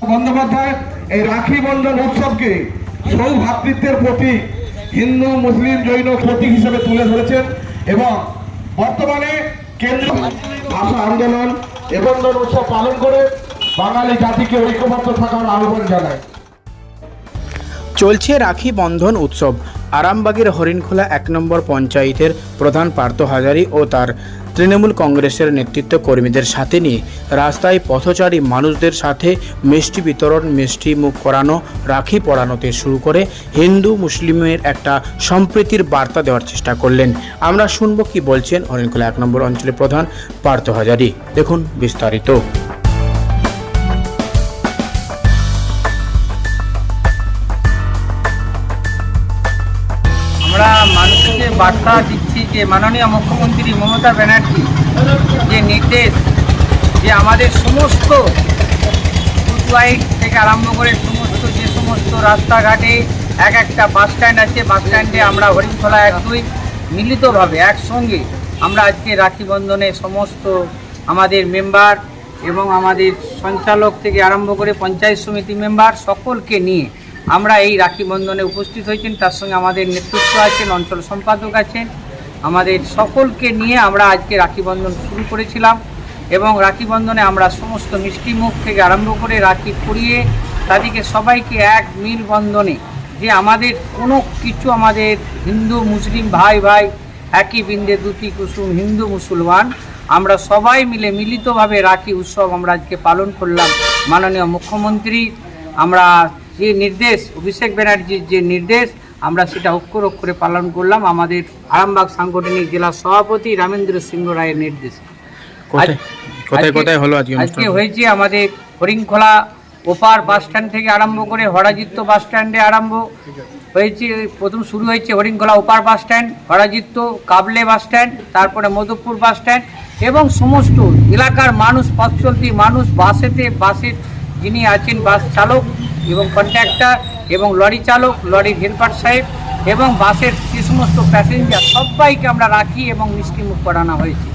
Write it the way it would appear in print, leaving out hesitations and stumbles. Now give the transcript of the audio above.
বন্দ্যোপাধ্যায় এই রাখি বন্ধন উৎসবকে সৌভ্রাতৃত্বের প্রতীক, হিন্দু মুসলিম জৈন প্রতীক হিসেবে তুলে ধরেছেন এবং বর্তমানে কেন্দ্রীয় ভাষা আন্দোলন এ বন্ধন উৎসব পালন করে বাঙালি জাতিকে ঐক্যবদ্ধ থাকার আহ্বান জানায়। চলছে রাখি বন্ধন উৎসব। আরামবাগের হরিণখোলা ১ নম্বর পঞ্চায়েতের প্রধান পার্থ হাজারি ও তার তৃণমূল কংগ্রেসের নেতৃত্ব কর্মীদের সাথে নিয়ে রাস্তায় পথচারী মানুষদের সাথে মিষ্টি বিতরণ, মিষ্টি মুখ করানো, রাখি পরানোতে শুরু করে হিন্দু মুসলিমের একটা সম্প্রীতির বার্তা দেওয়ার চেষ্টা করলেন। আমরা শুনবো কি বলছেন হরিণখোলা ১ নম্বর অঞ্চলের প্রধান পার্থ হাজারি। দেখুন বিস্তারিত। আমরা মানুষকে বার্তা দিচ্ছি যে মাননীয় মুখ্যমন্ত্রী মমতা ব্যানার্জি যে নির্দেশ, যে আমাদের সমস্ত ফুটওয়াইট থেকে আরম্ভ করে যে সমস্ত রাস্তাঘাটে একটা বাস স্ট্যান্ড আছে, বাস স্ট্যান্ডে আমরা হরিণখোলা ১-২ মিলিতভাবে একসঙ্গে আমরা আজকে রাখি বন্ধনে সমস্ত আমাদের মেম্বার এবং আমাদের সঞ্চালক থেকে আরম্ভ করে পঞ্চায়েত সমিতি মেম্বার সকলকে নিয়ে আমরা এই রাখি বন্ধনে উপস্থিত হয়েছেন। তার সঙ্গে আমাদের নেতৃত্ব আছেন, অঞ্চল সম্পাদক আছেন, আমাদের সকলকে নিয়ে আমরা আজকে রাখি বন্ধন শুরু করেছিলাম এবং রাখি বন্ধনে আমরা সমস্ত মিষ্টি মুখ থেকে আরম্ভ করে রাখি পরিয়ে তাদেরকে সবাইকে এক মিল বন্ধনে, যে আমাদের কোনো কিছু, আমাদের হিন্দু মুসলিম ভাই ভাই একই বৃন্দে দুটি কুসুম, হিন্দু মুসলমান আমরা সবাই মিলে মিলিতভাবে রাখি উৎসব আমরা আজকে পালন করলাম। মাননীয় মুখ্যমন্ত্রী আমরা যে নির্দেশ, অভিষেক ব্যানার্জির যে নির্দেশ, আমরা সেটা অক্ষর অক্ষরে পালন করলাম আমাদের আরামবাগ সাংগঠনিক জেলা সভাপতি রামেন্দ্র সিংহ রায়ের নির্দেশে। আজকে হয়েছে আমাদের হরিণখোলা ওপার বাস স্ট্যান্ড থেকে আরম্ভ করে হরাজিত্ত বাস স্ট্যান্ডে আরম্ভ হয়েছে। প্রথম শুরু হয়েছে হরিণখোলা ওপার বাস স্ট্যান্ড, হরাজিত্ত, কাবলে বাস স্ট্যান্ড, তারপরে মধুপুর বাস স্ট্যান্ড এবং সমস্ত এলাকার মানুষ, পথ চলতি মানুষ, বাসের যিনি আছেন বাস চালক এবং কন্ডাক্টর এবং লরি চালক, লরির হেল্পার সাহেব এবং বাসের যে সমস্ত প্যাসেঞ্জার সবাইকে আমরা রাখি এবং মিষ্টি মুখ করানো হয়েছে।